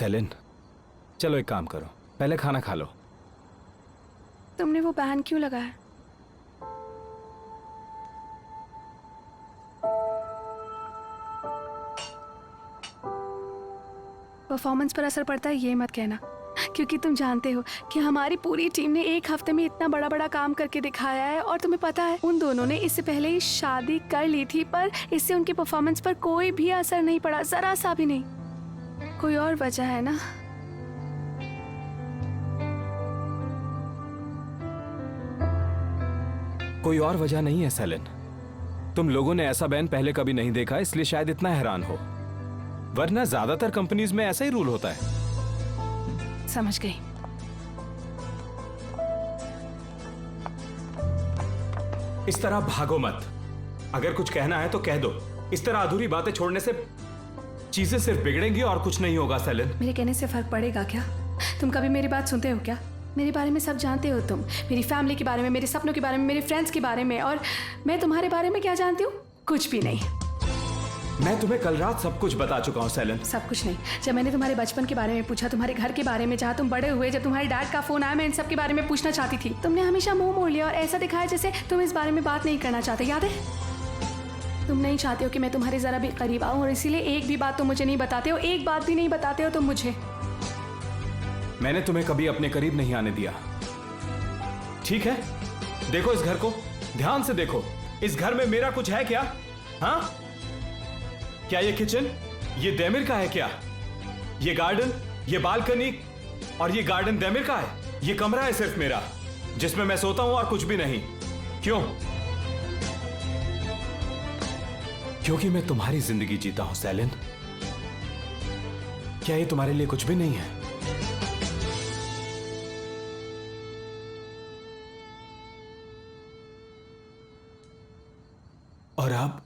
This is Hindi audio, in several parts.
सेलिन, चलो एक काम करो, पहले खाना खा लो। तुमने वो बैन क्यों लगाया? परफॉर्मेंस पर असर पड़ता है ये मत कहना, क्योंकि तुम जानते हो कि हमारी पूरी टीम ने एक हफ्ते में इतना बड़ा बड़ा काम करके दिखाया है। और तुम्हें पता है उन दोनों ने इससे पहले ही शादी कर ली थी, पर इससे उनकी परफॉर्मेंस पर कोई भी असर नहीं पड़ा, जरा सा भी नहीं। कोई और वजह है ना? कोई और वजह नहीं है सेलिन। तुम लोगों ने ऐसा बैन पहले कभी नहीं देखा, इसलिए शायद इतना हैरान हो, वरना ज्यादातर कंपनीज में ऐसा ही रूल होता है। समझ गई। इस तरह भागो मत, अगर कुछ कहना है तो कह दो। इस तरह अधूरी बातें छोड़ने से चीजें सिर्फ बिगड़ेंगी और कुछ नहीं होगा सेलिन। मेरे कहने से फर्क पड़ेगा क्या? तुम कभी मेरी बात सुनते हो क्या? मेरे बारे में सब जानते हो तुम, मेरी फैमिली के बारे में, मेरे सपनों के बारे में, मेरे फ्रेंड्स के बारे में। और मैं तुम्हारे बारे में क्या जानती हूँ? कुछ भी नहीं। मैं तुम्हें कल रात सब कुछ बता चुका हूँ सेलिन। सब कुछ नहीं। जब मैंने तुम्हारे बचपन के बारे में पूछा, तुम्हारे घर के बारे में, जहाँ तुम बड़े हुए, जब तुम्हारे डैड का फोन आया, मैं इन सब के बारे में पूछना चाहती थी, तुमने हमेशा मुंह मोड़ लिया और ऐसा दिखाया जैसे तुम इस बारे में बात नहीं करना चाहते। याद है? तुम नहीं चाहते हो कि मैं तुम्हारे जरा भी करीब आऊं, और इसीलिए एक भी बात तुम मुझे नहीं बताते हो, एक बात भी नहीं बताते हो तुम मुझे। मैंने तुम्हें कभी अपने करीब नहीं आने दिया, ठीक है? देखो इस घर को, ध्यान से देखो। इस घर में मेरा कुछ है क्या? हाँ, क्या ये किचन, ये देमिर का है क्या? ये गार्डन, ये बालकनी और ये गार्डन देमिर का है? ये कमरा है सिर्फ मेरा, जिसमें मैं सोता हूं और कुछ भी नहीं। क्यों? क्योंकि मैं तुम्हारी जिंदगी जीता हूं सेलिन। क्या ये तुम्हारे लिए कुछ भी नहीं है? और अब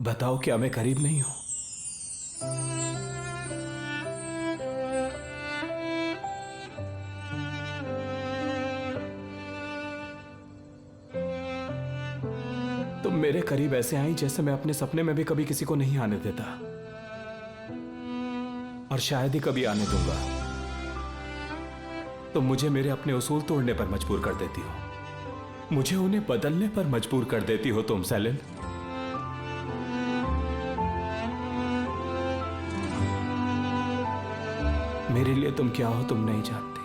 बताओ, क्या मैं करीब नहीं हूं? तुम मेरे करीब ऐसे आई जैसे मैं अपने सपने में भी कभी किसी को नहीं आने देता, और शायद ही कभी आने दूंगा। तुम मुझे मेरे अपने उसूल तोड़ने पर मजबूर कर देती हो, मुझे उन्हें बदलने पर मजबूर कर देती हो तुम सेलिन। मेरे लिए तुम क्या हो तुम नहीं जानती।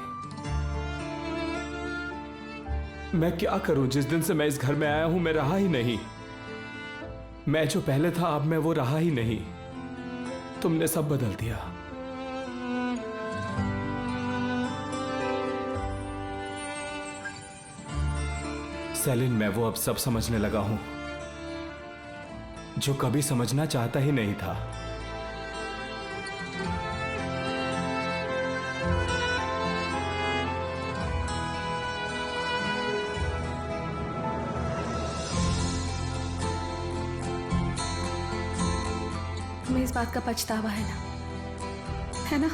मैं क्या करूं? जिस दिन से मैं इस घर में आया हूं मैं रहा ही नहीं। मैं जो पहले था अब मैं वो रहा ही नहीं। तुमने सब बदल दिया। सेलिन, मैं वो अब सब समझने लगा हूं जो कभी समझना चाहता ही नहीं था। तुम्हें इस बात का पछतावा है ना? है ना?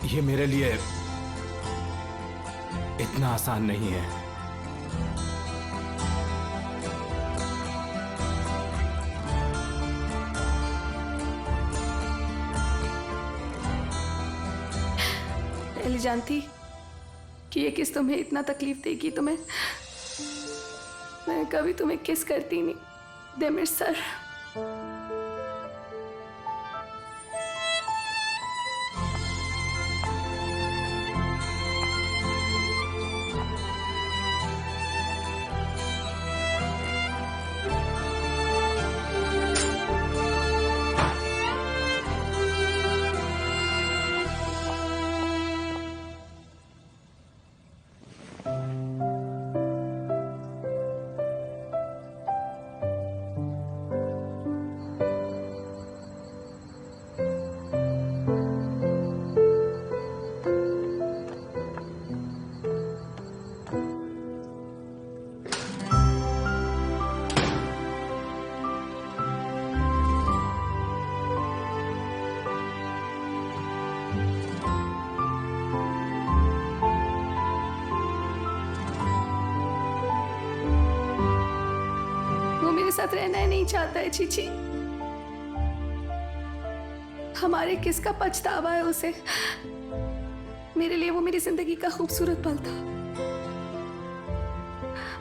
ये मेरे लिए इतना आसान नहीं है। पहले जानती कि ये किस तुम्हें इतना तकलीफ देगी, तुम्हें मैं कभी तुम्हें किस करती नहीं देमिर सर। साथ रहना ही नहीं चाहता है। चीची, हमारे किसका पछतावा है उसे? मेरे लिए वो मेरी जिंदगी का खूबसूरत पल था,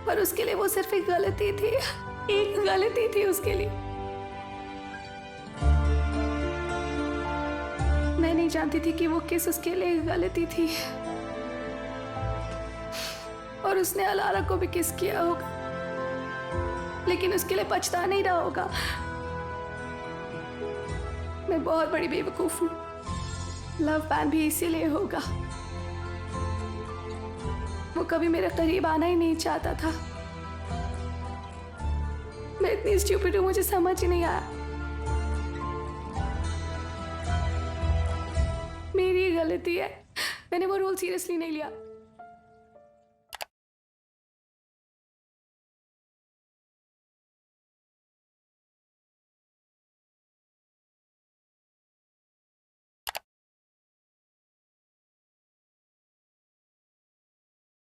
पर उसके लिए वो सिर्फ एक गलती थी, एक गलती थी उसके लिए। मैं नहीं जानती थी कि वो किस उसके लिए गलती थी, और उसने अलारा को भी किस किया होगा, लेकिन उसके लिए पछता नहीं रहा होगा। मैं बहुत बड़ी बेवकूफ हूं। लव बैन भी इसीलिए होगा। वो कभी मेरे करीब आना ही नहीं चाहता था। मैं इतनी स्टूपिड हूं, मुझे समझ ही नहीं आया। मेरी गलती है, मैंने वो रोल सीरियसली नहीं लिया।